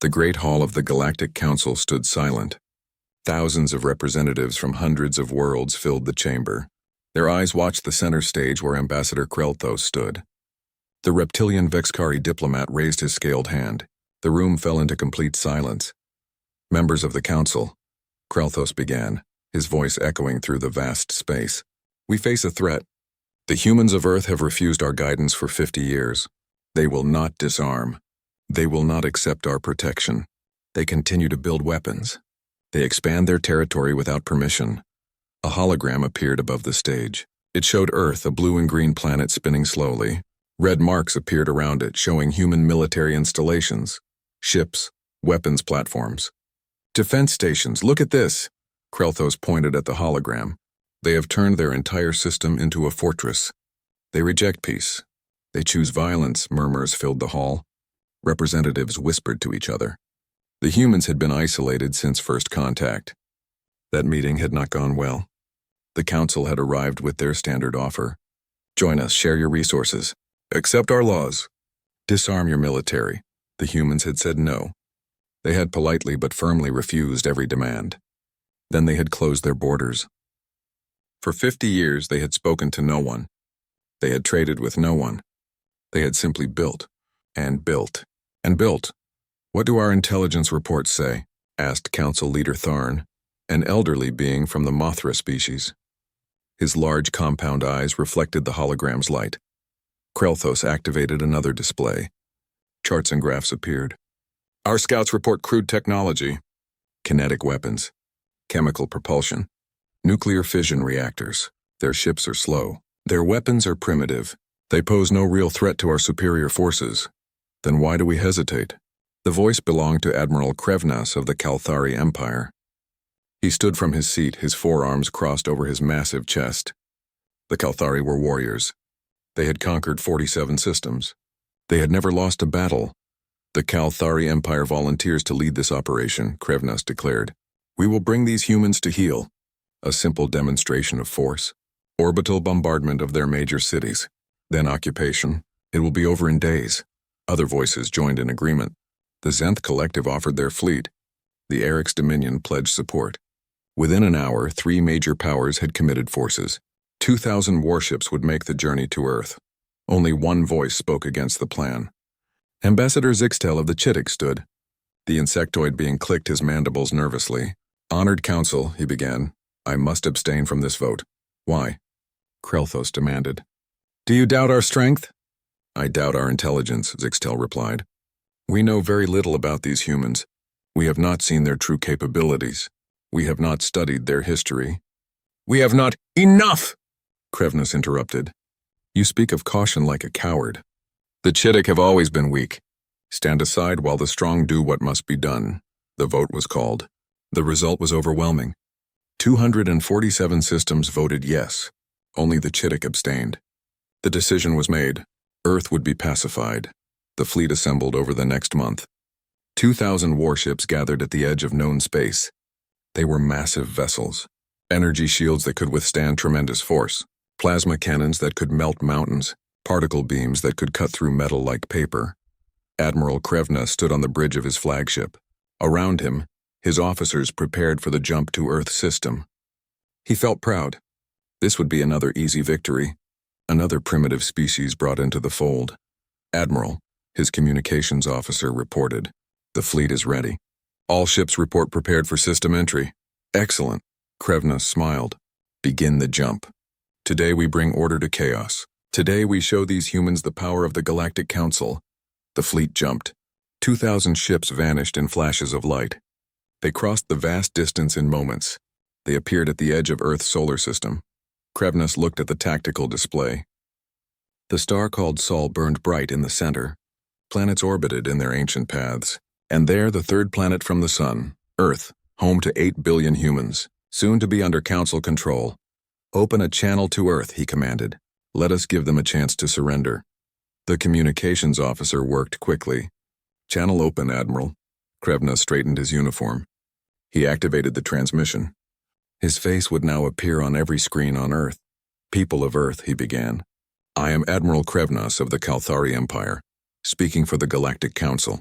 The Great Hall of the Galactic Council stood silent. Thousands of representatives from hundreds of worlds filled the chamber. Their eyes watched the center stage where Ambassador Krelthos stood. The reptilian Vexkari diplomat raised his scaled hand. The room fell into complete silence. Members of the council, Krelthos began, his voice echoing through the vast space. We face a threat. The humans of Earth have refused our guidance for 50 years. They will not disarm. They will not accept our protection. They continue to build weapons. They expand their territory without permission. A hologram appeared above the stage. It showed Earth, a blue and green planet spinning slowly. Red marks appeared around it, showing human military installations, ships, weapons platforms. Defense stations, look at this! Krelthos pointed at the hologram. They have turned their entire system into a fortress. They reject peace. They choose violence, murmurs filled the hall. Representatives whispered to each other. The humans had been isolated since first contact. That meeting had not gone well. The council had arrived with their standard offer. Join us, share your resources. Accept our laws. Disarm your military. The humans had said no. They had politely but firmly refused every demand. Then they had closed their borders. For 50 years they had spoken to no one. They had traded with no one. They had simply built, and built, and built. What do our intelligence reports say? Asked Council Leader Tharn, an elderly being from the Mothra species. His large compound eyes reflected the hologram's light. Krelthos activated another display. Charts and graphs appeared. Our scouts report crude technology, kinetic weapons, chemical propulsion, nuclear fission reactors. Their ships are slow. Their weapons are primitive. They pose no real threat to our superior forces. Then why do we hesitate? The voice belonged to Admiral Krevnas of the Kalthari Empire. He stood from his seat, his forearms crossed over his massive chest. The Kalthari were warriors. They had conquered 47 systems. They had never lost a battle. The Kalthari Empire volunteers to lead this operation, Krevnas declared. We will bring these humans to heel. A simple demonstration of force. Orbital bombardment of their major cities. Then occupation. It will be over in days. Other voices joined in agreement. The Zenth Collective offered their fleet. The Eric's Dominion pledged support. Within an hour, 3 major powers had committed forces. 2,000 warships would make the journey to Earth. Only one voice spoke against the plan. Ambassador Zixtel of the Chittick stood. The insectoid being clicked his mandibles nervously. Honored Council, he began. I must abstain from this vote. Why? Krelthos demanded. Do you doubt our strength? I doubt our intelligence, Zixtel replied. We know very little about these humans. We have not seen their true capabilities. We have not studied their history. We have not— Enough! Krevnas interrupted. You speak of caution like a coward. The Chittick have always been weak. Stand aside while the strong do what must be done. The vote was called. The result was overwhelming. 247 systems voted yes. Only the Chittick abstained. The decision was made. Earth would be pacified. The fleet assembled over the next month. 2,000 warships gathered at the edge of known space. They were massive vessels. Energy shields that could withstand tremendous force. Plasma cannons that could melt mountains. Particle beams that could cut through metal like paper. Admiral Krevna stood on the bridge of his flagship. Around him, his officers prepared for the jump to Earth system. He felt proud. This would be another easy victory. Another primitive species brought into the fold. Admiral, his communications officer, reported. The fleet is ready. All ships report prepared for system entry. Excellent. Krevna smiled. Begin the jump. Today we bring order to chaos. Today we show these humans the power of the Galactic Council. The fleet jumped. 2,000 ships vanished in flashes of light. They crossed the vast distance in moments. They appeared at the edge of Earth's solar system. Krevnas looked at the tactical display. The star called Sol burned bright in the center. Planets orbited in their ancient paths. And there the third planet from the sun, Earth, home to 8 billion humans, soon to be under Council control. Open a channel to Earth, he commanded. Let us give them a chance to surrender. The communications officer worked quickly. Channel open, Admiral. Krevna straightened his uniform. He activated the transmission. His face would now appear on every screen on Earth. People of Earth, he began. I am Admiral Krevnas of the Kalthari Empire, speaking for the Galactic Council.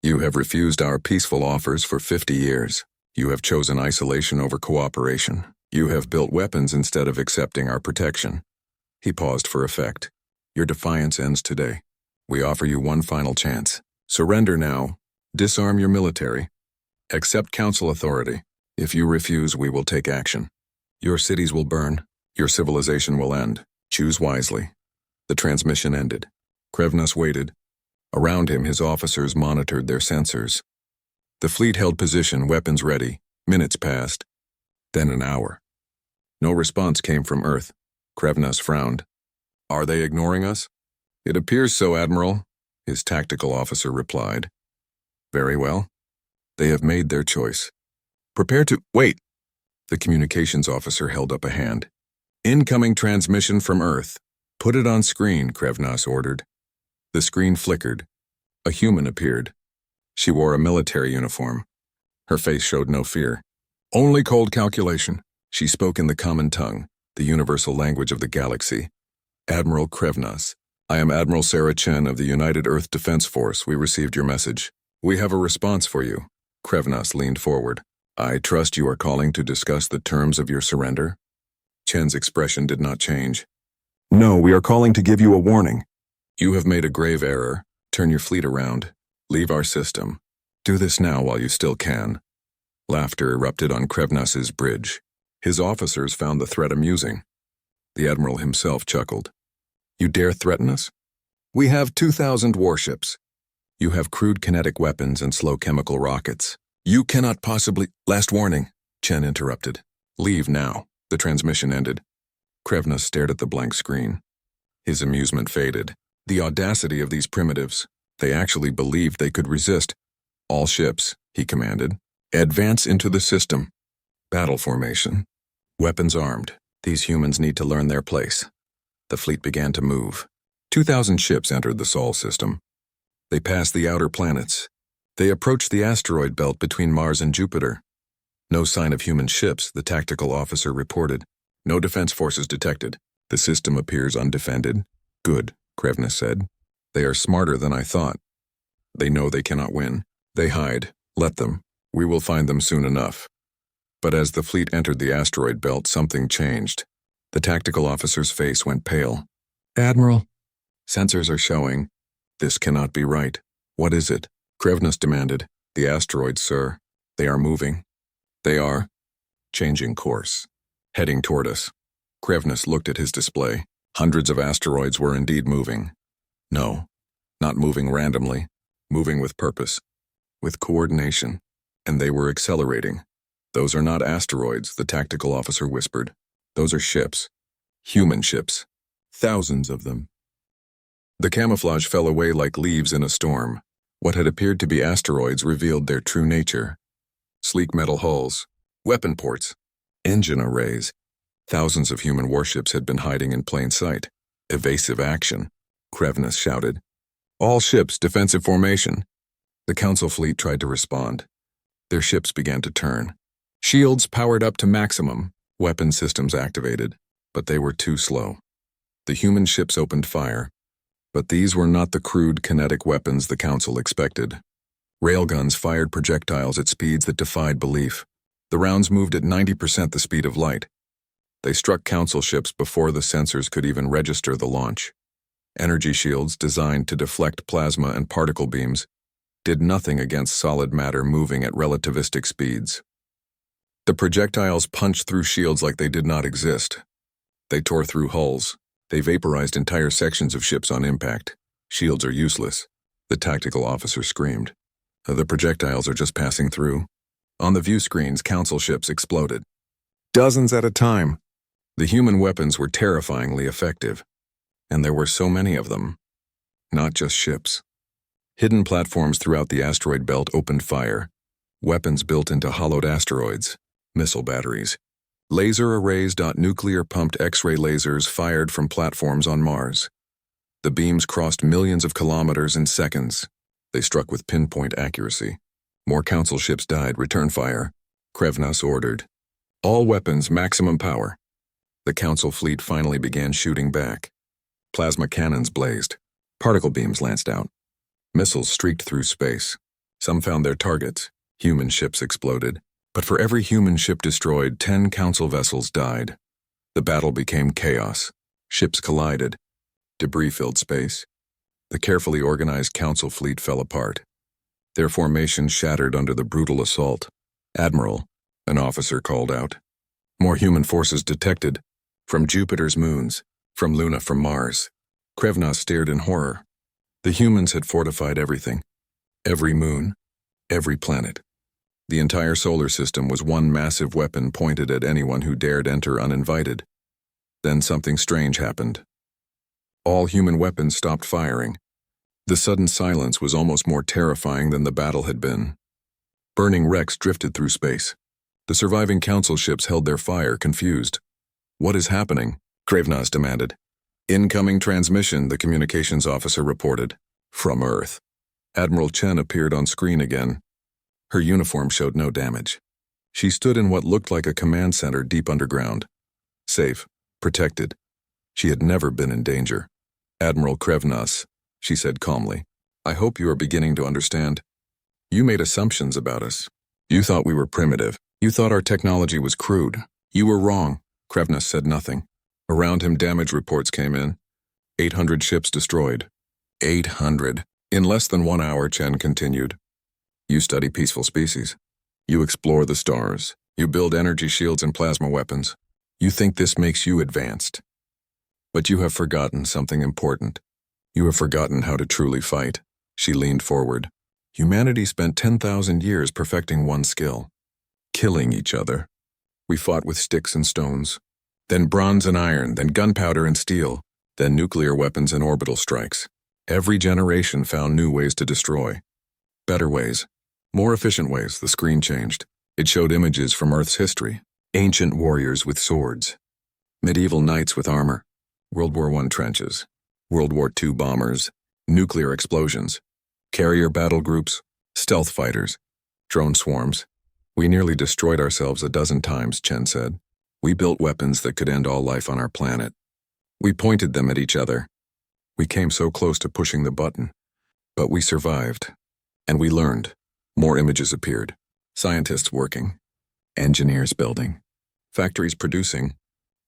You have refused our peaceful offers for 50 years. You have chosen isolation over cooperation. You have built weapons instead of accepting our protection. He paused for effect. Your defiance ends today. We offer you one final chance. Surrender now. Disarm your military. Accept council authority. If you refuse, we will take action. Your cities will burn. Your civilization will end. Choose wisely. The transmission ended. Krevnas waited. Around him, his officers monitored their sensors. The fleet held position, weapons ready. Minutes passed. Then an hour. No response came from Earth. Krevnas frowned. Are they ignoring us? It appears so, Admiral, his tactical officer replied. Very well. They have made their choice. Prepare to— Wait! The communications officer held up a hand. Incoming transmission from Earth. Put it on screen, Krevnas ordered. The screen flickered. A human appeared. She wore a military uniform. Her face showed no fear. Only cold calculation. She spoke in the common tongue, the universal language of the galaxy. Admiral Krevnas, I am Admiral Sarah Chen of the United Earth Defense Force. We received your message. We have a response for you. Krevnas leaned forward. I trust you are calling to discuss the terms of your surrender? Chen's expression did not change. No, we are calling to give you a warning. You have made a grave error. Turn your fleet around. Leave our system. Do this now while you still can. Laughter erupted on Krevnas's bridge. His officers found the threat amusing. The Admiral himself chuckled. You dare threaten us? We have 2,000 warships. You have crude kinetic weapons and slow chemical rockets. You cannot possibly— Last warning, Chen interrupted. Leave now. The transmission ended. Krevnas stared at the blank screen. His amusement faded. The audacity of these primitives. They actually believed they could resist. All ships, he commanded. Advance into the system. Battle formation. Weapons armed. These humans need to learn their place. The fleet began to move. 2,000 ships entered the Sol system. They passed the outer planets. They approached the asteroid belt between Mars and Jupiter. No sign of human ships, the tactical officer reported. No defense forces detected. The system appears undefended. Good, Krevnas said. They are smarter than I thought. They know they cannot win. They hide. Let them. We will find them soon enough. But as the fleet entered the asteroid belt, something changed. The tactical officer's face went pale. Admiral. Sensors are showing. This cannot be right. What is it? Krevnas demanded. The asteroids, sir. They are moving. They are changing course. Heading toward us. Krevnas looked at his display. Hundreds of asteroids were indeed moving. No, not moving randomly. Moving with purpose. With coordination. And they were accelerating. Those are not asteroids, the tactical officer whispered. Those are ships. Human ships. Thousands of them. The camouflage fell away like leaves in a storm. What had appeared to be asteroids revealed their true nature. Sleek metal hulls, weapon ports, engine arrays. Thousands of human warships had been hiding in plain sight. Evasive action, Krevnas shouted. All ships, defensive formation. The Council fleet tried to respond. Their ships began to turn. Shields powered up to maximum, weapon systems activated, but they were too slow. The human ships opened fire, but these were not the crude kinetic weapons the Council expected. Railguns fired projectiles at speeds that defied belief. The rounds moved at 90% the speed of light. They struck Council ships before the sensors could even register the launch. Energy shields designed to deflect plasma and particle beams did nothing against solid matter moving at relativistic speeds. The projectiles punched through shields like they did not exist. They tore through hulls. They vaporized entire sections of ships on impact. Shields are useless, the tactical officer screamed. The projectiles are just passing through. On the view screens, Council ships exploded. Dozens at a time. The human weapons were terrifyingly effective. And there were so many of them. Not just ships. Hidden platforms throughout the asteroid belt opened fire. Weapons built into hollowed asteroids. Missile batteries. Laser arrays. Nuclear-pumped X-ray lasers fired from platforms on Mars. The beams crossed millions of kilometers in seconds. They struck with pinpoint accuracy. More Council ships died. Return fire. Krevnas ordered. All weapons, maximum power. The Council fleet finally began shooting back. Plasma cannons blazed. Particle beams lanced out. Missiles streaked through space. Some found their targets. Human ships exploded. But for every human ship destroyed, 10 council vessels died. The battle became chaos. Ships collided. Debris filled space. The carefully organized council fleet fell apart. Their formation shattered under the brutal assault. "Admiral," an officer called out. "More human forces detected. From Jupiter's moons. From Luna, from Mars." Krevnos stared in horror. The humans had fortified everything. Every moon. Every planet. The entire solar system was one massive weapon pointed at anyone who dared enter uninvited. Then something strange happened. All human weapons stopped firing. The sudden silence was almost more terrifying than the battle had been. Burning wrecks drifted through space. The surviving council ships held their fire, confused. "What is happening?" Krevnos demanded. "Incoming transmission," the communications officer reported. From Earth. Admiral Chen appeared on screen again. Her uniform showed no damage. She stood in what looked like a command center deep underground. Safe. Protected. She had never been in danger. "Admiral Krevnos," she said calmly, "I hope you are beginning to understand. You made assumptions about us. You thought we were primitive. You thought our technology was crude. You were wrong." Krevnos said nothing. Around him, damage reports came in. 800 ships destroyed. 800. In less than 1 hour, Chen continued. "You study peaceful species. You explore the stars. You build energy shields and plasma weapons. You think this makes you advanced. But you have forgotten something important. You have forgotten how to truly fight." She leaned forward. "Humanity spent 10,000 years perfecting one skill. Killing each other. We fought with sticks and stones. Then bronze and iron, then gunpowder and steel, then nuclear weapons and orbital strikes. Every generation found new ways to destroy. Better ways. More efficient ways." The screen changed. It showed images from Earth's history. Ancient warriors with swords. Medieval knights with armor. World War I trenches. World War II bombers. Nuclear explosions. Carrier battle groups. Stealth fighters. Drone swarms. "We nearly destroyed ourselves a dozen times," Chen said. "We built weapons that could end all life on our planet. We pointed them at each other. We came so close to pushing the button. But we survived. And we learned." More images appeared. Scientists working. Engineers building. Factories producing.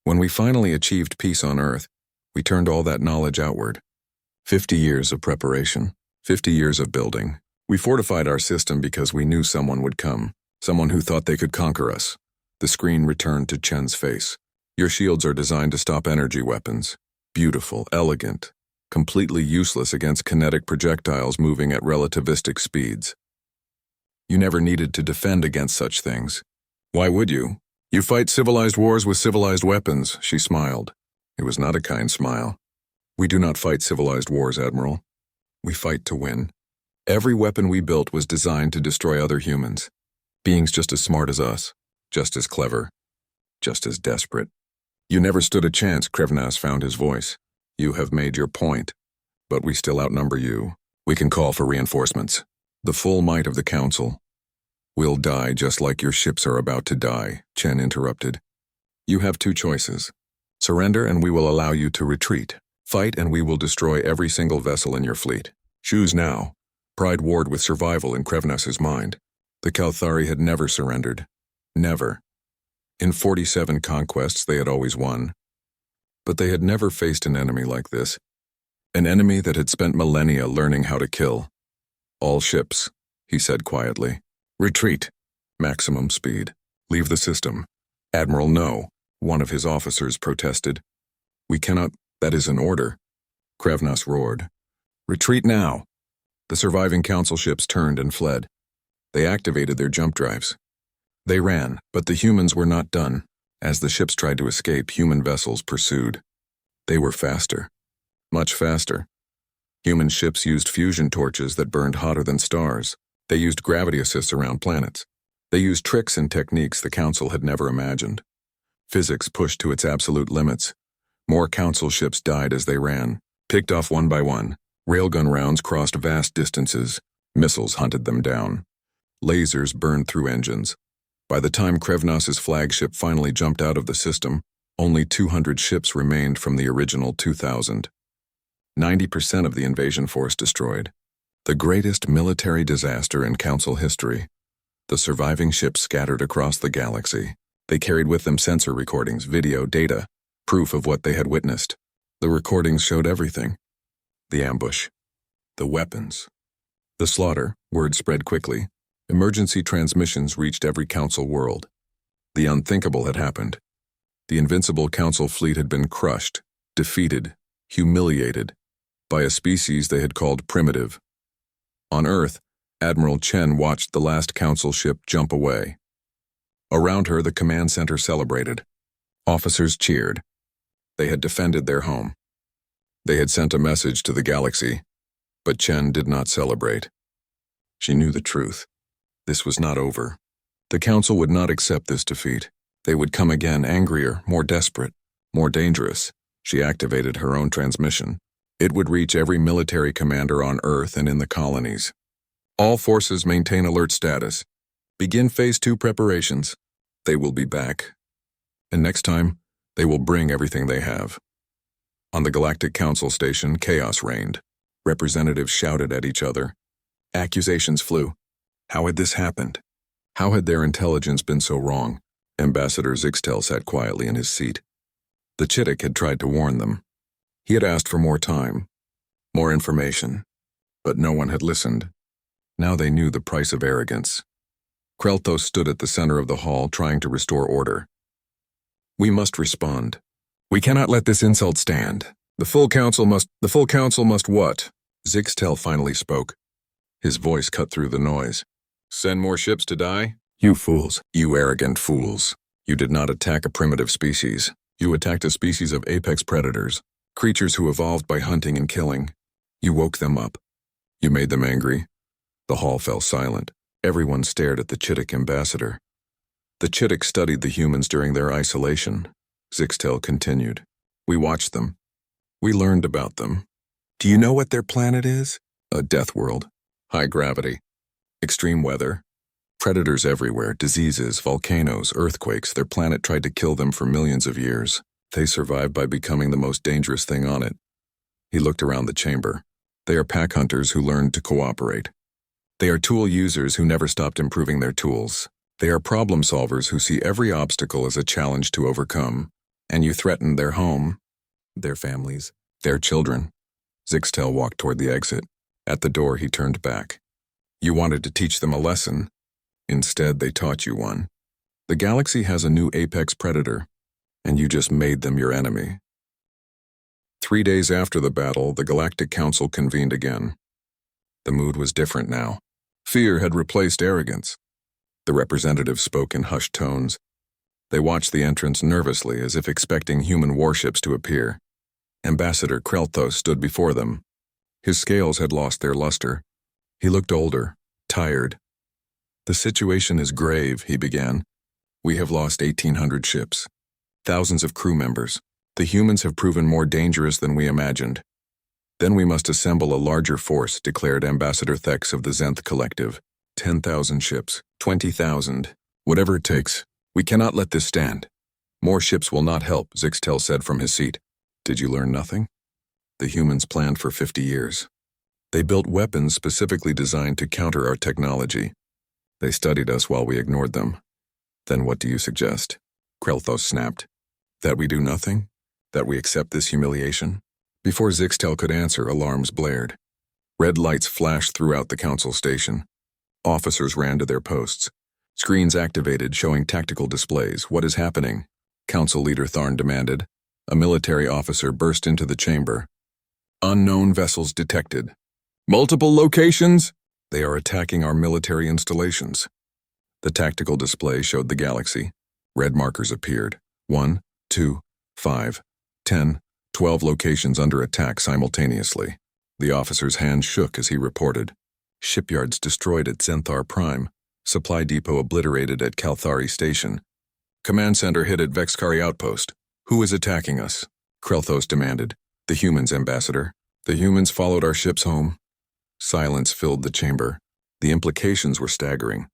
When we finally achieved peace on Earth, we turned all that knowledge outward. 50 years of preparation. 50 years of building. We fortified our system because we knew someone would come. Someone who thought they could conquer us. The screen returned to Chen's face. "Your shields are designed to stop energy weapons. Beautiful, elegant. Completely useless against kinetic projectiles moving at relativistic speeds. You never needed to defend against such things. Why would you? You fight civilized wars with civilized weapons," she smiled. It was not a kind smile. "We do not fight civilized wars, Admiral. We fight to win. Every weapon we built was designed to destroy other humans. Beings just as smart as us. Just as clever. Just as desperate." "You never stood a chance," Krevnos found his voice. "You have made your point. But we still outnumber you. We can call for reinforcements. The full might of the Council." "We'll die just like your ships are about to die," Chen interrupted. "You have two choices. Surrender and we will allow you to retreat. Fight and we will destroy every single vessel in your fleet. Choose now." Pride warred with survival in Krevnos's mind. The Kauthari had never surrendered. Never. In 47 conquests they had always won. But they had never faced an enemy like this. An enemy that had spent millennia learning how to kill. "All ships," he said quietly. "Retreat. Maximum speed. Leave the system." "Admiral, no," one of his officers protested. "We cannot, that is an order." Krevnos roared. "Retreat now." The surviving council ships turned and fled. They activated their jump drives. They ran, but the humans were not done. As the ships tried to escape, human vessels pursued. They were faster. Much faster. Human ships used fusion torches that burned hotter than stars. They used gravity assists around planets. They used tricks and techniques the Council had never imagined. Physics pushed to its absolute limits. More Council ships died as they ran, picked off one by one. Railgun rounds crossed vast distances. Missiles hunted them down. Lasers burned through engines. By the time Krevnos's flagship finally jumped out of the system, only 200 ships remained from the original 2,000. 90% of the invasion force destroyed. The greatest military disaster in Council history. The surviving ships scattered across the galaxy. They carried with them sensor recordings, video, data, proof of what they had witnessed. The recordings showed everything. The ambush. The weapons. The slaughter. Word spread quickly. Emergency transmissions reached every Council world. The unthinkable had happened. The invincible Council fleet had been crushed, defeated, humiliated, by a species they had called primitive. On Earth, Admiral Chen watched the last Council ship jump away. Around her, the command center celebrated. Officers cheered. They had defended their home. They had sent a message to the galaxy, but Chen did not celebrate. She knew the truth. This was not over. The Council would not accept this defeat. They would come again, angrier, more desperate, more dangerous. She activated her own transmission. It would reach every military commander on Earth and in the colonies. All forces maintain alert status. Begin Phase 2 preparations. They will be back. And next time, they will bring everything they have. On the Galactic Council station, chaos reigned. Representatives shouted at each other. Accusations flew. How had this happened? How had their intelligence been so wrong? Ambassador Zixtel sat quietly in his seat. The Chittick had tried to warn them. He had asked for more time, more information, but no one had listened. Now they knew the price of arrogance. Krelthos stood at the center of the hall, trying to restore order. We must respond. We cannot let this insult stand. The full council must what? Zixtel finally spoke. His voice cut through the noise. Send more ships to die? You fools, you arrogant fools. You did not attack a primitive species. You attacked a species of apex predators, creatures who evolved by hunting and killing. You woke them up. You made them angry. The hall fell silent. Everyone stared at the Chittick ambassador. The Chittick studied the humans during their isolation. Zixtel continued. We watched them. We learned about them. Do you know what their planet is? A death world. High gravity. Extreme weather. Predators everywhere, diseases, volcanoes, earthquakes. Their planet tried to kill them for millions of years. They survived by becoming the most dangerous thing on it. He looked around the chamber. They are pack hunters who learned to cooperate. They are tool users who never stopped improving their tools. They are problem solvers who see every obstacle as a challenge to overcome. And you threatened their home, their families, their children. Zixtel walked toward the exit. At the door, he turned back. You wanted to teach them a lesson. Instead, they taught you one. The galaxy has a new apex predator, and you just made them your enemy. 3 days after the battle, the Galactic Council convened again. The mood was different now. Fear had replaced arrogance. The representatives spoke in hushed tones. They watched the entrance nervously, as if expecting human warships to appear. Ambassador Krelthos stood before them. His scales had lost their luster. He looked older, tired. The situation is grave, he began. We have lost 1,800 ships. Thousands of crew members. The humans have proven more dangerous than we imagined. Then we must assemble a larger force, declared Ambassador Thex of the Zenth Collective. 10,000 ships, 20,000, whatever it takes. We cannot let this stand. More ships will not help, Zixtel said from his seat. Did you learn nothing? The humans planned for 50 years. They built weapons specifically designed to counter our technology. They studied us while we ignored them. Then what do you suggest? Krelthos snapped. That we do nothing? That we accept this humiliation? Before Zixtel could answer, alarms blared. Red lights flashed throughout the council station. Officers ran to their posts. Screens activated showing tactical displays. What is happening? Council Leader Tharn demanded. A military officer burst into the chamber. Unknown vessels detected. Multiple locations? They are attacking our military installations. The tactical display showed the galaxy. Red markers appeared. 1, 2, 5, 10, 12 locations under attack simultaneously. The officer's hand shook as he reported. Shipyards destroyed at Zenthar Prime. Supply depot obliterated at Kalthari Station. Command center hit at Vexkari Outpost. Who is attacking us? Krelthos demanded. The humans, Ambassador. The humans followed our ships home. Silence filled the chamber. The implications were staggering.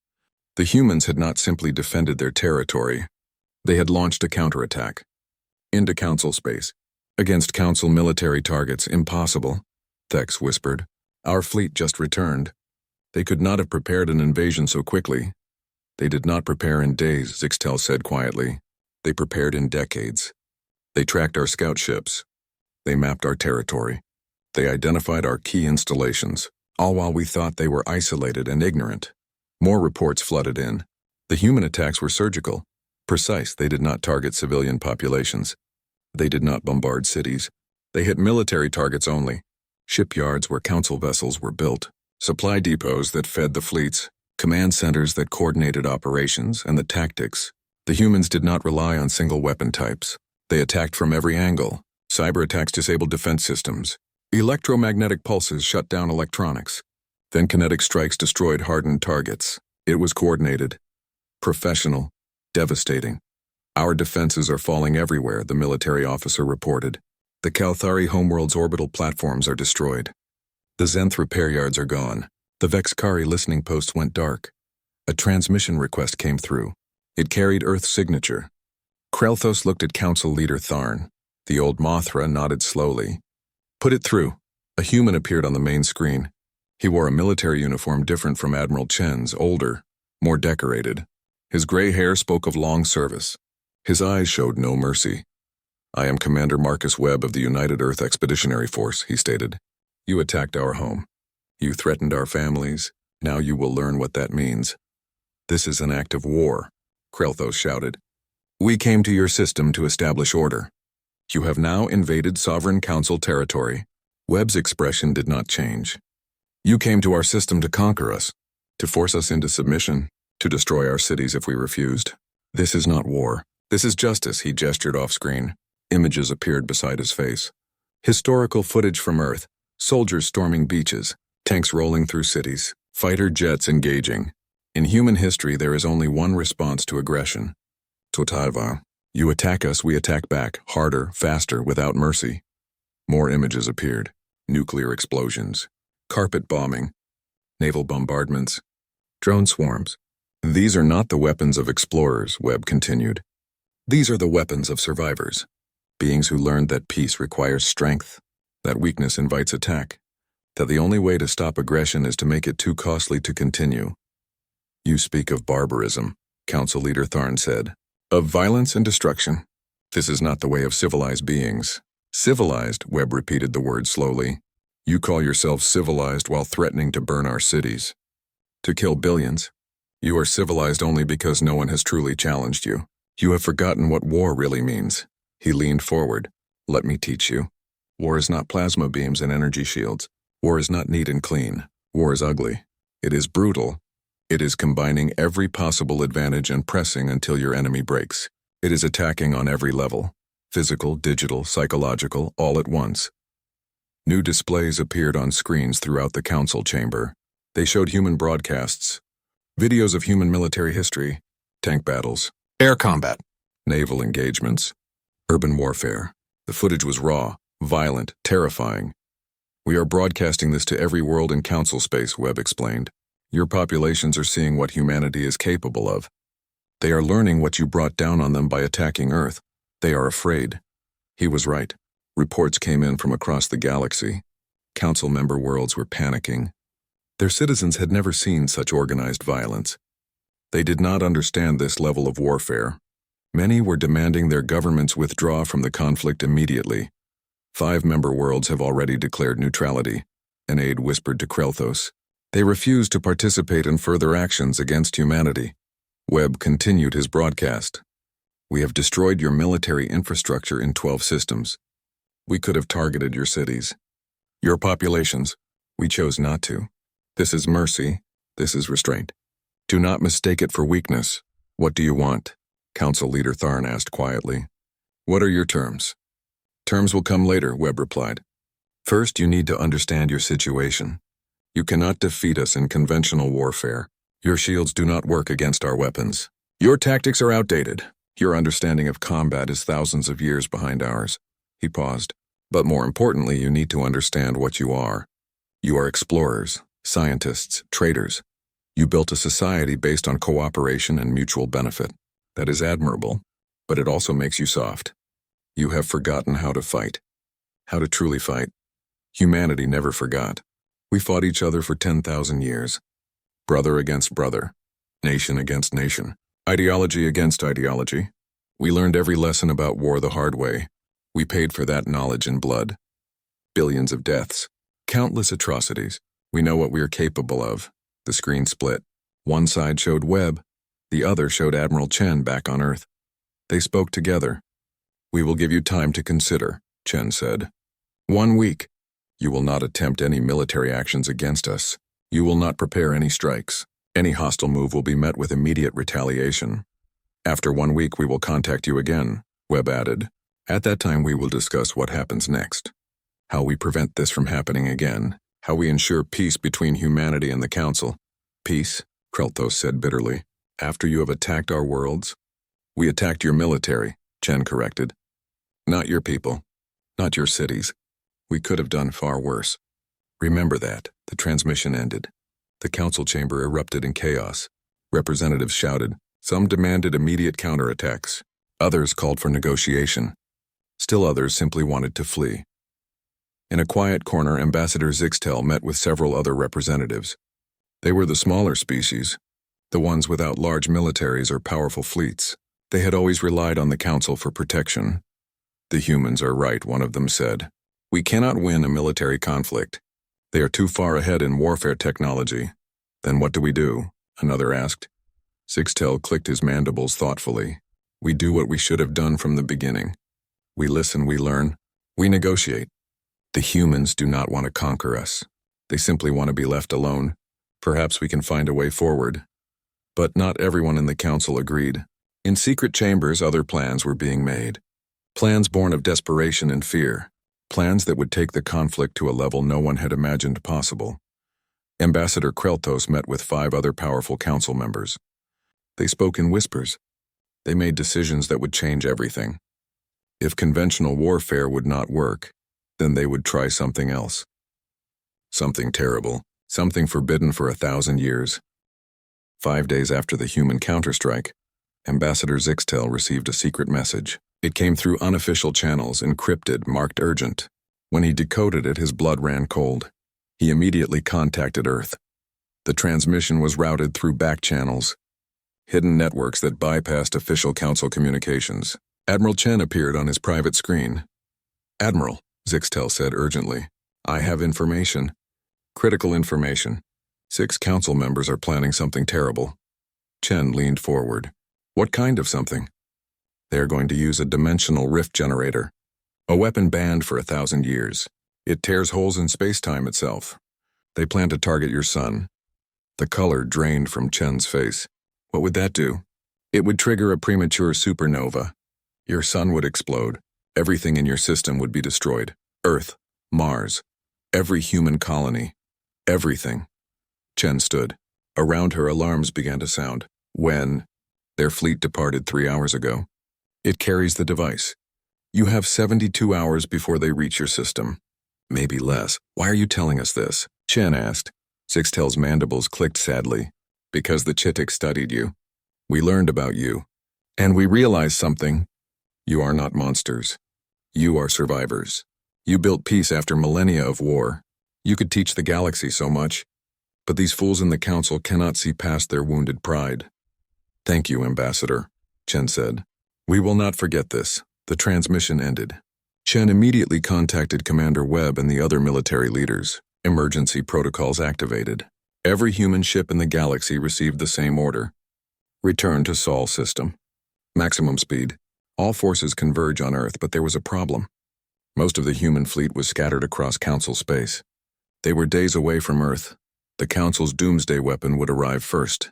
The humans had not simply defended their territory. They had launched a counterattack. Into Council space. Against Council military targets, impossible. Thex whispered. Our fleet just returned. They could not have prepared an invasion so quickly. They did not prepare in days, Zixtel said quietly. They prepared in decades. They tracked our scout ships. They mapped our territory. They identified our key installations, all while we thought they were isolated and ignorant. More reports flooded in. The human attacks were surgical, precise. They did not target civilian populations. They did not bombard cities. They hit military targets only. Shipyards where council vessels were built, supply depots that fed the fleets, command centers that coordinated operations and the tactics. The humans did not rely on single weapon types. They attacked from every angle. Cyber attacks disabled defense systems. Electromagnetic pulses shut down electronics. Then kinetic strikes destroyed hardened targets. It was coordinated, professional, devastating. Our defenses are falling everywhere, the military officer reported. The Kalthari homeworld's orbital platforms are destroyed. The Zenth repair yards are gone. The Vexkari listening posts went dark. A transmission request came through. It carried Earth's signature. Krelthos looked at Council Leader Tharn. The old Mothra nodded slowly. Put it through. A human appeared on the main screen. He wore a military uniform different from Admiral Chen's, older, more decorated. His gray hair spoke of long service. His eyes showed no mercy. I am Commander Marcus Webb of the United Earth Expeditionary Force, he stated. You attacked our home. You threatened our families. Now you will learn what that means. This is an act of war, Krelthos shouted. We came to your system to establish order. You have now invaded Sovereign Council territory. Webb's expression did not change. You came to our system to conquer us, to force us into submission, to destroy our cities if we refused. This is not war. This is justice, he gestured off-screen. Images appeared beside his face. Historical footage from Earth, soldiers storming beaches, tanks rolling through cities, fighter jets engaging. In human history, there is only one response to aggression. Totaiva. You attack us, we attack back, harder, faster, without mercy. More images appeared. Nuclear explosions, carpet bombing, naval bombardments, drone swarms. These are not the weapons of explorers, Webb continued. These are the weapons of survivors, beings who learned that peace requires strength, that weakness invites attack, that the only way to stop aggression is to make it too costly to continue. You speak of barbarism, Council Leader Tharn said, of violence and destruction. This is not the way of civilized beings. Civilized, Webb repeated the word slowly. You call yourselves civilized while threatening to burn our cities, to kill billions. You are civilized only because no one has truly challenged you. You have forgotten what war really means. He leaned forward. Let me teach you. War is not plasma beams and energy shields. War is not neat and clean. War is ugly. It is brutal. It is combining every possible advantage and pressing until your enemy breaks. It is attacking on every level. Physical, digital, psychological, all at once. New displays appeared on screens throughout the council chamber. They showed human broadcasts, videos of human military history, tank battles, air combat, naval engagements, urban warfare. The footage was raw, violent, terrifying. We are broadcasting this to every world in council space, Webb explained. Your populations are seeing what humanity is capable of. They are learning what you brought down on them by attacking Earth. They are afraid. He was right. Reports came in from across the galaxy. Council member worlds were panicking. Their citizens had never seen such organized violence. They did not understand this level of warfare. Many were demanding their governments withdraw from the conflict immediately. 5 member worlds have already declared neutrality, an aide whispered to Krelthos. They refuse to participate in further actions against humanity. Webb continued his broadcast. We have destroyed your military infrastructure in 12 systems. We could have targeted your cities. Your populations. We chose not to. This is mercy. This is restraint. Do not mistake it for weakness. What do you want? Council Leader Tharn asked quietly. What are your terms? Terms will come later, Webb replied. First, you need to understand your situation. You cannot defeat us in conventional warfare. Your shields do not work against our weapons. Your tactics are outdated. Your understanding of combat is thousands of years behind ours. He paused. But more importantly, you need to understand what you are. You are explorers, scientists, traders. You built a society based on cooperation and mutual benefit. That is admirable, but it also makes you soft. You have forgotten how to fight. How to truly fight. Humanity never forgot. We fought each other for 10,000 years. Brother against brother. Nation against nation. Ideology against ideology. We learned every lesson about war the hard way. We paid for that knowledge in blood. Billions of deaths. Countless atrocities. We know what we are capable of. The screen split. One side showed Webb. The other showed Admiral Chen back on Earth. They spoke together. We will give you time to consider, Chen said. 1 week. You will not attempt any military actions against us. You will not prepare any strikes. Any hostile move will be met with immediate retaliation. After 1 week, we will contact you again, Webb added. At that time, we will discuss what happens next. How we prevent this from happening again. How we ensure peace between humanity and the Council. Peace, Krelthos said bitterly. After you have attacked our worlds? We attacked your military, Chen corrected. Not your people. Not your cities. We could have done far worse. Remember that. The transmission ended. The council chamber erupted in chaos. Representatives shouted. Some demanded immediate counterattacks. Others called for negotiation. Still others simply wanted to flee. In a quiet corner, Ambassador Zixtel met with several other representatives. They were the smaller species, the ones without large militaries or powerful fleets. They had always relied on the council for protection. The humans are right, one of them said. We cannot win a military conflict. They are too far ahead in warfare technology. Then what do we do? Another asked. Zixtel clicked his mandibles thoughtfully. We do what we should have done from the beginning. We listen, we learn, we negotiate. The humans do not want to conquer us. They simply want to be left alone. Perhaps we can find a way forward. But not everyone in the council agreed. In secret chambers, other plans were being made. Plans born of desperation and fear. Plans that would take the conflict to a level no one had imagined possible. Ambassador Krelthos met with 5 other powerful council members. They spoke in whispers. They made decisions that would change everything. If conventional warfare would not work, then they would try something else. Something terrible, something forbidden for 1,000 years. 5 days after the human counterstrike, Ambassador Zixtel received a secret message. It came through unofficial channels, encrypted, marked urgent. When he decoded it, his blood ran cold. He immediately contacted Earth. The transmission was routed through back channels, hidden networks that bypassed official council communications. Admiral Chen appeared on his private screen. Admiral, Zixtel said urgently, I have information. Critical information. 6 council members are planning something terrible. Chen leaned forward. What kind of something? They are going to use a dimensional rift generator. A weapon banned for 1,000 years. It tears holes in space-time itself. They plan to target your sun. The color drained from Chen's face. What would that do? It would trigger a premature supernova. Your sun would explode. Everything in your system would be destroyed. Earth, Mars, every human colony, everything. Chen stood. Around her, alarms began to sound. When? Their fleet departed 3 hours ago. It carries the device. You have 72 hours before they reach your system. Maybe less. Why are you telling us this? Chen asked. Zixtel's mandibles clicked sadly. Because the Chitik studied you. We learned about you. And we realized something. You are not monsters. You are survivors. You built peace after millennia of war. You could teach the galaxy so much. But these fools in the council cannot see past their wounded pride. Thank you, Ambassador, Chen said. We will not forget this. The transmission ended. Chen immediately contacted Commander Webb and the other military leaders. Emergency protocols activated. Every human ship in the galaxy received the same order. Return to Sol system. Maximum speed. All forces converge on Earth, but there was a problem. Most of the human fleet was scattered across Council space. They were days away from Earth. The Council's doomsday weapon would arrive first.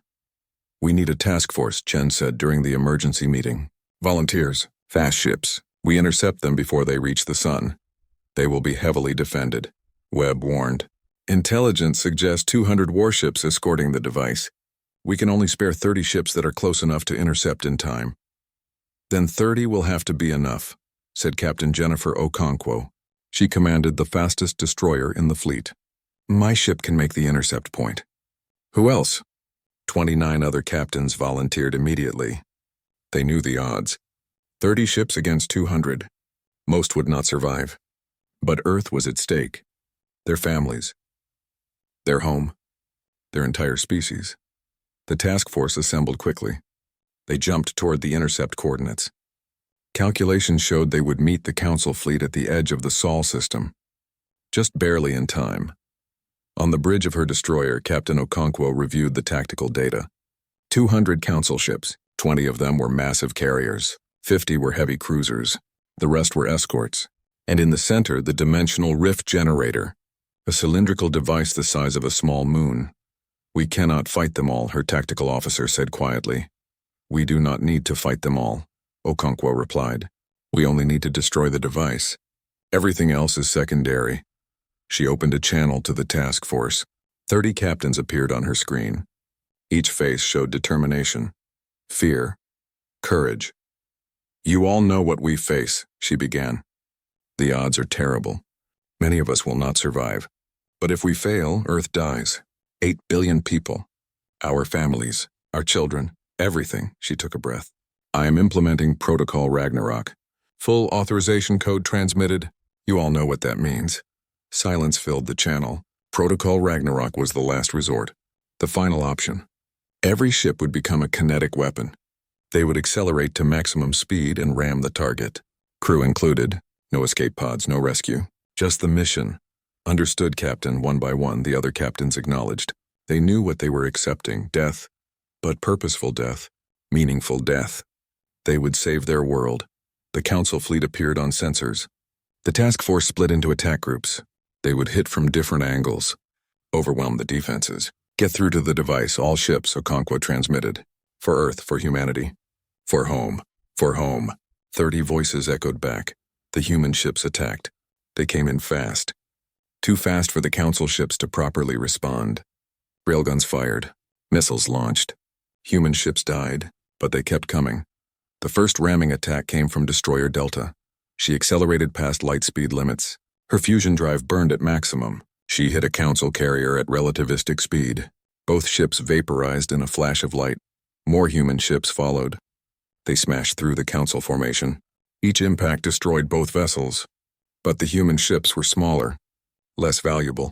We need a task force, Chen said during the emergency meeting. Volunteers, fast ships. We intercept them before they reach the sun. They will be heavily defended, Webb warned. Intelligence suggests 200 warships escorting the device. We can only spare 30 ships that are close enough to intercept in time. Then 30 will have to be enough, said Captain Jennifer Okonkwo. She commanded the fastest destroyer in the fleet. My ship can make the intercept point. Who else? 29 other captains volunteered immediately. They knew the odds. 30 ships against 200. Most would not survive. But Earth was at stake. Their families. Their home, their entire species. The task force assembled quickly. They jumped toward the intercept coordinates. Calculations showed they would meet the Council fleet at the edge of the Sol system, just barely in time. On the bridge of her destroyer, Captain Okonkwo reviewed the tactical data. 200 Council ships, 20 of them were massive carriers, 50 were heavy cruisers, the rest were escorts. And in the center, the dimensional rift generator, a cylindrical device the size of a small moon. "We cannot fight them all," her tactical officer said quietly. "We do not need to fight them all," Okonkwo replied. "We only need to destroy the device. Everything else is secondary." She opened a channel to the task force. 30 captains appeared on her screen. Each face showed determination, fear, courage. "You all know what we face," she began. "The odds are terrible. Many of us will not survive. But if we fail, Earth dies. 8 billion people. Our families, our children, everything." She took a breath. "I am implementing Protocol Ragnarok. Full authorization code transmitted. You all know what that means." Silence filled the channel. Protocol Ragnarok was the last resort, the final option. Every ship would become a kinetic weapon. They would accelerate to maximum speed and ram the target. Crew included. No escape pods, no rescue. Just the mission. "Understood, Captain," one by one, the other captains acknowledged. They knew what they were accepting, death, but purposeful death, meaningful death. They would save their world. The Council fleet appeared on sensors. The task force split into attack groups. They would hit from different angles, overwhelm the defenses. "Get through to the device, all ships," Okonkwo transmitted. "For Earth, for humanity. For home, for home." 30 voices echoed back. The human ships attacked. They came in fast. Too fast for the Council ships to properly respond. Railguns fired. Missiles launched. Human ships died, but they kept coming. The first ramming attack came from Destroyer Delta. She accelerated past light speed limits. Her fusion drive burned at maximum. She hit a Council carrier at relativistic speed. Both ships vaporized in a flash of light. More human ships followed. They smashed through the Council formation. Each impact destroyed both vessels. But the human ships were smaller, less valuable,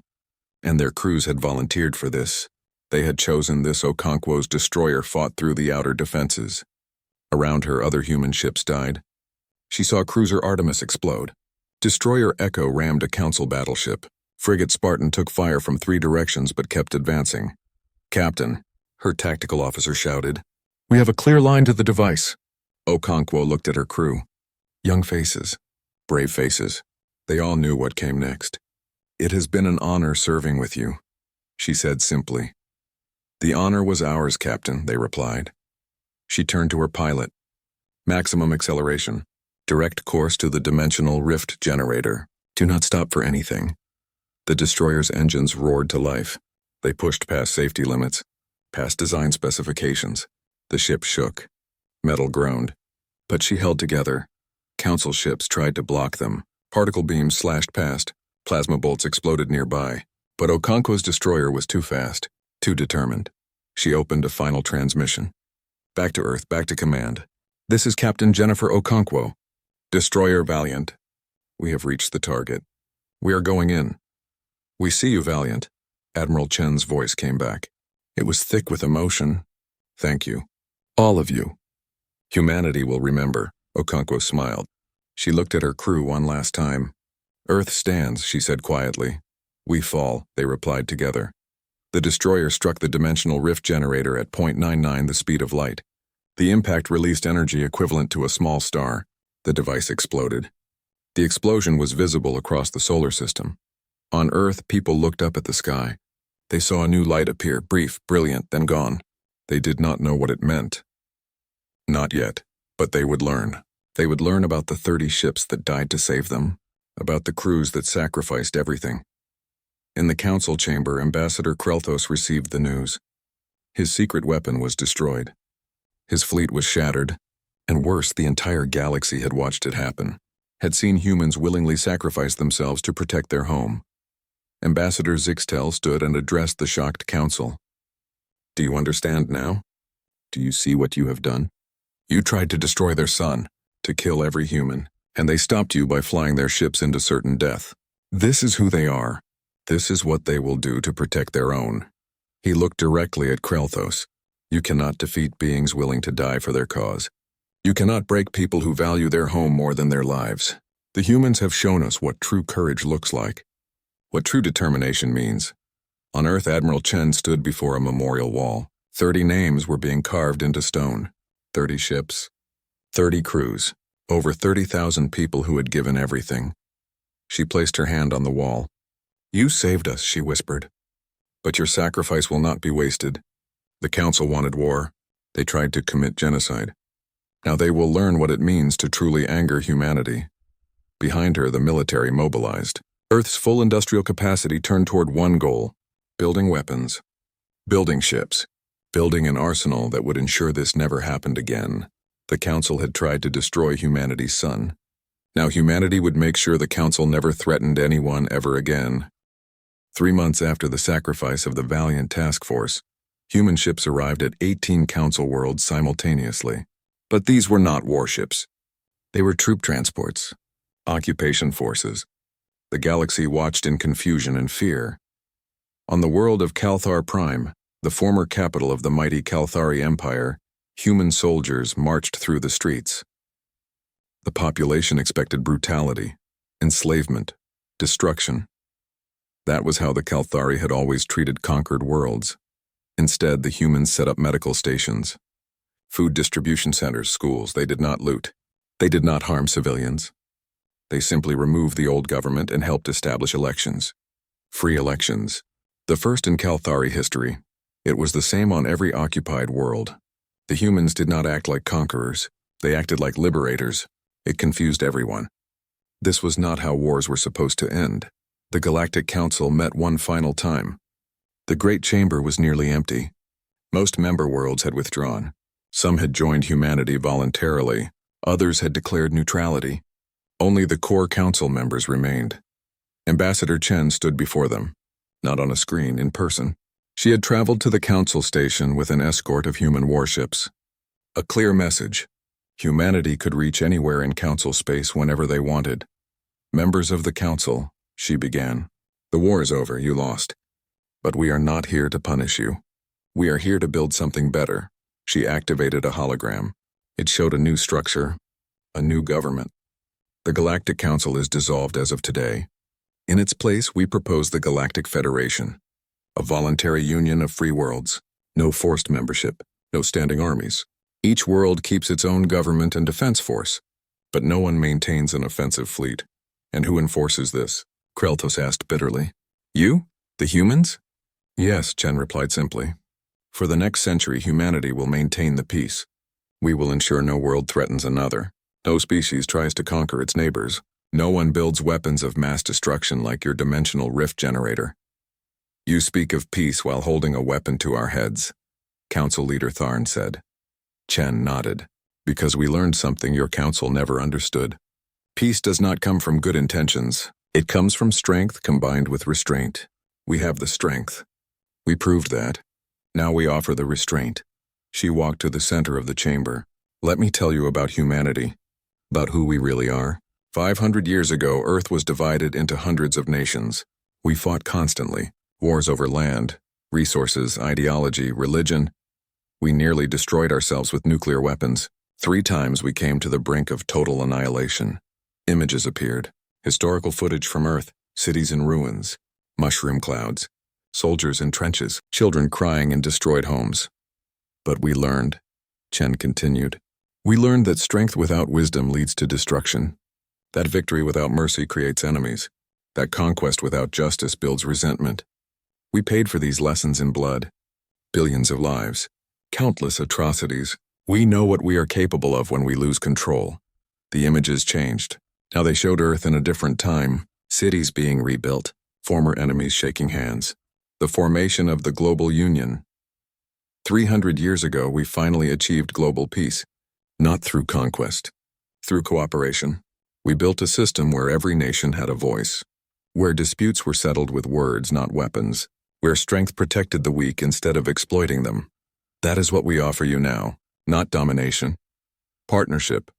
and their crews had volunteered for this. They had chosen this. Okonkwo's destroyer fought through the outer defenses. Around her, other human ships died. She saw cruiser Artemis explode. Destroyer Echo rammed a Council battleship. Frigate Spartan took fire from 3 directions but kept advancing. "Captain," her tactical officer shouted, "we have a clear line to the device." Okonkwo looked at her crew. Young faces, brave faces. They all knew what came next. "It has been an honor serving with you," she said simply. "The honor was ours, Captain," they replied. She turned to her pilot. "Maximum acceleration. Direct course to the dimensional rift generator. Do not stop for anything." The destroyer's engines roared to life. They pushed past safety limits, past design specifications. The ship shook. Metal groaned. But she held together. Council ships tried to block them. Particle beams slashed past. Plasma bolts exploded nearby. But Okonkwo's destroyer was too fast, too determined. She opened a final transmission. "Back to Earth, back to command. This is Captain Jennifer Okonkwo. Destroyer Valiant. We have reached the target. We are going in." "We see you, Valiant." Admiral Chen's voice came back. It was thick with emotion. "Thank you. All of you. Humanity will remember." Okonkwo smiled. She looked at her crew one last time. "Earth stands," she said quietly. "We fall," they replied together. The destroyer struck the dimensional rift generator at 0.99 the speed of light. The impact released energy equivalent to a small star. The device exploded. The explosion was visible across the solar system. On Earth, people looked up at the sky. They saw a new light appear, brief, brilliant, then gone. They did not know what it meant. Not yet, but they would learn. They would learn about the 30 ships that died to save them, about the crews that sacrificed everything. In the Council chamber, Ambassador Krelthos received the news. His secret weapon was destroyed. His fleet was shattered, and worse, the entire galaxy had watched it happen, had seen humans willingly sacrifice themselves to protect their home. Ambassador Zixtel stood and addressed the shocked Council. "Do you understand now? Do you see what you have done? You tried to destroy their sun, to kill every human, and they stopped you by flying their ships into certain death. This is who they are. This is what they will do to protect their own. He looked directly at Krelthos. You cannot defeat beings willing to die for their cause. You cannot break people who value their home more than their lives. The humans have shown us what true courage looks like, what true determination means. On Earth, Admiral Chen stood before a memorial wall. 30 names were being carved into stone. 30 ships, 30 crews, over 30,000 people who had given everything. She placed her hand on the wall. You saved us, she whispered. But your sacrifice will not be wasted. The Council wanted war. They tried to commit genocide. Now they will learn what it means to truly anger humanity. Behind her, the military mobilized. Earth's full industrial capacity turned toward one goal: building weapons, building ships, building an arsenal that would ensure this never happened again. The Council had tried to destroy humanity's sun. Now humanity would make sure the Council never threatened anyone ever again. 3 months after the sacrifice of the valiant task force, human ships arrived at 18 Council worlds simultaneously. But these were not warships. They were troop transports, occupation forces. The galaxy watched in confusion and fear. On the world of Kalthar Prime, the former capital of the mighty Kalthari Empire, human soldiers marched through the streets. The population expected brutality, enslavement, destruction. That was how the Kalthari had always treated conquered worlds. Instead, the humans set up medical stations, food distribution centers, schools. They did not loot. They did not harm civilians. They simply removed the old government and helped establish elections. Free elections. The first in Kalthari history. It was the same on every occupied world. The humans did not act like conquerors. They acted like liberators. It confused everyone. This was not how wars were supposed to end. The Galactic Council met one final time. The Great Chamber was nearly empty. Most member worlds had withdrawn. Some had joined humanity voluntarily. Others had declared neutrality. Only the core council members remained. Ambassador Chen stood before them, not on a screen, in person. She had traveled to the council station with an escort of human warships. A clear message. Humanity could reach anywhere in council space whenever they wanted. Members of the council, she began. The war is over, you lost. But we are not here to punish you. We are here to build something better. She activated a hologram. It showed a new structure, a new government. The Galactic Council is dissolved as of today. In its place, we propose the Galactic Federation, a voluntary union of free worlds. No forced membership, no standing armies. Each world keeps its own government and defense force, but no one maintains an offensive fleet. And who enforces this? Krelthos asked bitterly. You? The humans? Yes, Chen replied simply. For the next century, humanity will maintain the peace. We will ensure no world threatens another. No species tries to conquer its neighbors. No one builds weapons of mass destruction like your dimensional rift generator. You speak of peace while holding a weapon to our heads, Council Leader Tharn said. Chen nodded. Because we learned something your council never understood. Peace does not come from good intentions. It comes from strength combined with restraint. We have the strength. We proved that. Now we offer the restraint. She walked to the center of the chamber. Let me tell you about humanity. About who we really are. 500 years ago, Earth was divided into hundreds of nations. We fought constantly. Wars over land, resources, ideology, religion. We nearly destroyed ourselves with nuclear weapons. 3 times we came to the brink of total annihilation. Images appeared. Historical footage from Earth, cities in ruins, mushroom clouds, soldiers in trenches, children crying in destroyed homes. But we learned, Chen continued. We learned that strength without wisdom leads to destruction. That victory without mercy creates enemies. That conquest without justice builds resentment. We paid for these lessons in blood. Billions of lives. Countless atrocities. We know what we are capable of when we lose control. The images changed. Now they showed Earth in a different time. Cities being rebuilt. Former enemies shaking hands. The formation of the global union. 300 years ago, we finally achieved global peace. Not through conquest. Through cooperation. We built a system where every nation had a voice. Where disputes were settled with words, not weapons. Where strength protected the weak instead of exploiting them. That is what we offer you now. Not domination. Partnership.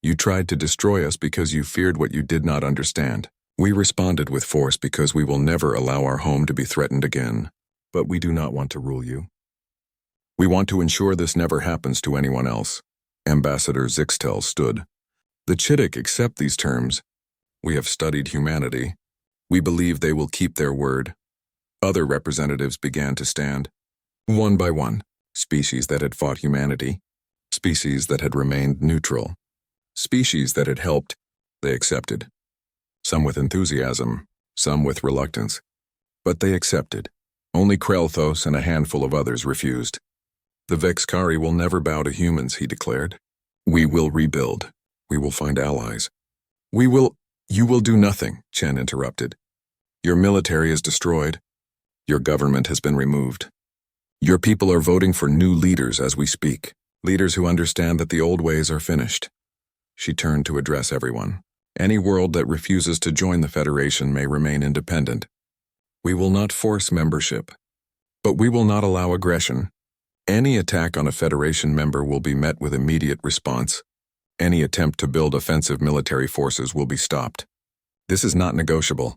You tried to destroy us because you feared what you did not understand. We responded with force because we will never allow our home to be threatened again. But we do not want to rule you. We want to ensure this never happens to anyone else. Ambassador Zixtel stood. The Chittick accept these terms. We have studied humanity. We believe they will keep their word. Other representatives began to stand. One by one, species that had fought humanity, species that had remained neutral, species that had helped, they accepted. Some with enthusiasm, some with reluctance. But they accepted. Only Krelthos and a handful of others refused. The Vexkari will never bow to humans, he declared. We will rebuild. We will find allies. You will do nothing, Chen interrupted. Your military is destroyed. Your government has been removed. Your people are voting for new leaders as we speak, leaders who understand that the old ways are finished. She turned to address everyone. Any world that refuses to join the Federation may remain independent. We will not force membership, but we will not allow aggression. Any attack on a Federation member will be met with immediate response. Any attempt to build offensive military forces will be stopped. This is not negotiable.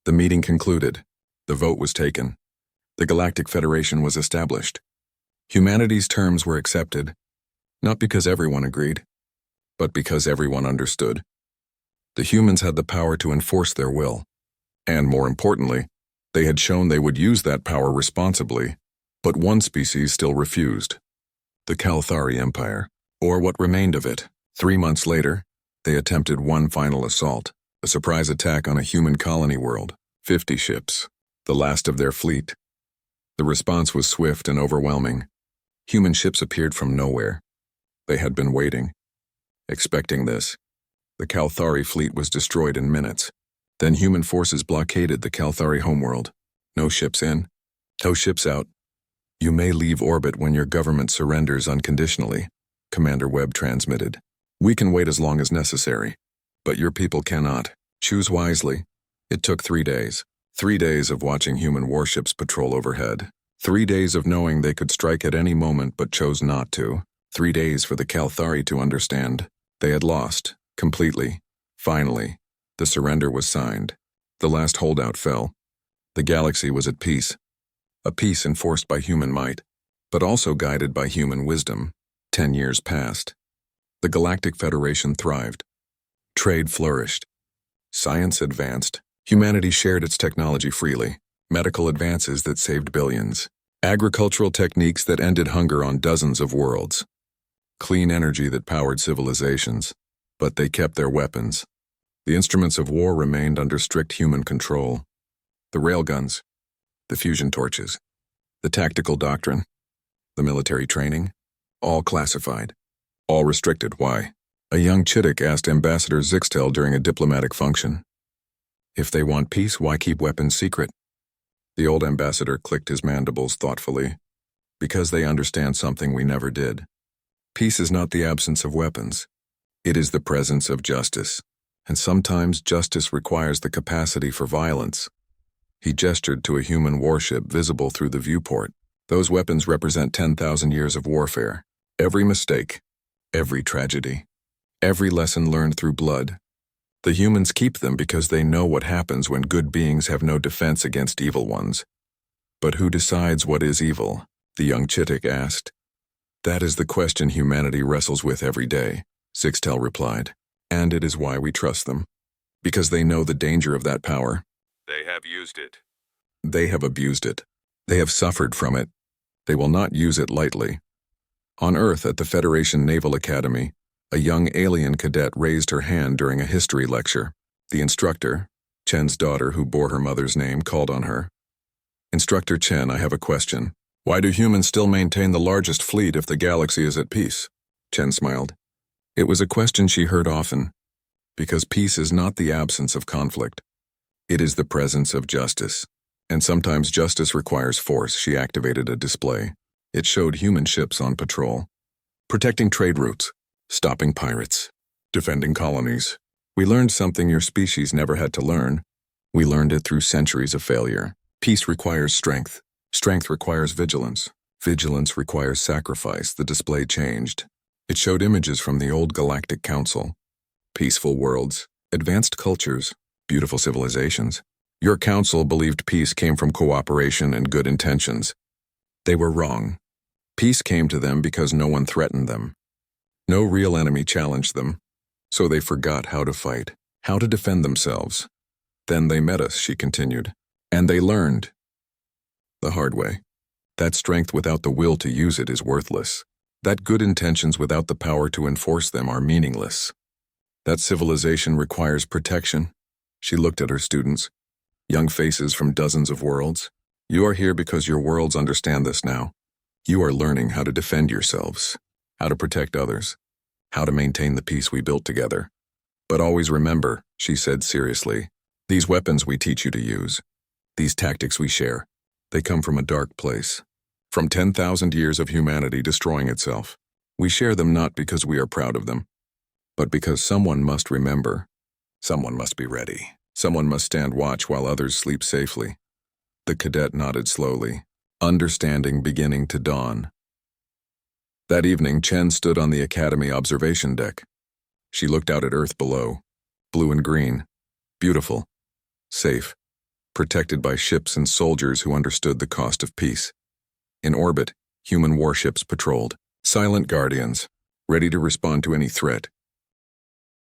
The meeting concluded. The vote was taken. The Galactic Federation was established. Humanity's terms were accepted, not because everyone agreed, but because everyone understood. The humans had the power to enforce their will, and more importantly, they had shown they would use that power responsibly. But one species still refused. The Kalthari Empire, or what remained of it. 3 months later, they attempted one final assault, a surprise attack on a human colony world, 50 ships, the last of their fleet. The response was swift and overwhelming. Human ships appeared from nowhere. They had been waiting, expecting this. The Kalthari fleet was destroyed in minutes. Then human forces blockaded the Kalthari homeworld. No ships in, no ships out. You may leave orbit when your government surrenders unconditionally, Commander Webb transmitted. We can wait as long as necessary, but your people cannot. Choose wisely. It took 3 days. 3 days of watching human warships patrol overhead. 3 days of knowing they could strike at any moment but chose not to. 3 days for the Kalthari to understand. They had lost, completely. Finally, the surrender was signed. The last holdout fell. The galaxy was at peace. A peace enforced by human might, but also guided by human wisdom. 10 years passed. The Galactic Federation thrived. Trade flourished. Science advanced. Humanity shared its technology freely. Medical advances that saved billions. Agricultural techniques that ended hunger on dozens of worlds. Clean energy that powered civilizations. But they kept their weapons. The instruments of war remained under strict human control. The railguns, the fusion torches, the tactical doctrine, the military training, all classified, all restricted. Why? A young Chittick asked Ambassador Zixtel during a diplomatic function. If they want peace, why keep weapons secret? The old ambassador clicked his mandibles thoughtfully. Because they understand something we never did. Peace is not the absence of weapons. It is the presence of justice. And sometimes justice requires the capacity for violence. He gestured to a human warship visible through the viewport. Those weapons represent 10,000 years of warfare. Every mistake, every tragedy, every lesson learned through blood. The humans keep them because they know what happens when good beings have no defense against evil ones. But who decides what is evil? The young Chittick asked. That is the question humanity wrestles with every day, Zixtel replied. And it is why we trust them. Because they know the danger of that power. They have used it. They have abused it. They have suffered from it. They will not use it lightly. On Earth at the Federation Naval Academy, a young alien cadet raised her hand during a history lecture. The instructor, Chen's daughter who bore her mother's name, called on her. Instructor Chen, I have a question. Why do humans still maintain the largest fleet if the galaxy is at peace? Chen smiled. It was a question she heard often. Because peace is not the absence of conflict. It is the presence of justice. And sometimes justice requires force. She activated a display. It showed human ships on patrol. Protecting trade routes. Stopping pirates. Defending colonies. We learned something your species never had to learn. We learned it through centuries of failure. Peace requires strength. Strength requires vigilance. Vigilance requires sacrifice. The display changed. It showed images from the old Galactic Council. Peaceful worlds. Advanced cultures. Beautiful civilizations. Your council believed peace came from cooperation and good intentions. They were wrong. Peace came to them because no one threatened them. No real enemy challenged them, so they forgot how to fight, how to defend themselves. Then they met us, she continued, and they learned. The hard way. That strength without the will to use it is worthless. That good intentions without the power to enforce them are meaningless. That civilization requires protection. She looked at her students, young faces from dozens of worlds. You are here because your worlds understand this now. You are learning how to defend yourselves, how to protect others, how to maintain the peace we built together. But always remember, she said seriously, these weapons we teach you to use, these tactics we share, they come from a dark place, from 10,000 years of humanity destroying itself. We share them not because we are proud of them, but because someone must remember. Someone must be ready. Someone must stand watch while others sleep safely. The cadet nodded slowly, understanding beginning to dawn. That evening, Chen stood on the Academy observation deck. She looked out at Earth below, blue and green, beautiful, safe, protected by ships and soldiers who understood the cost of peace. In orbit, human warships patrolled, silent guardians, ready to respond to any threat.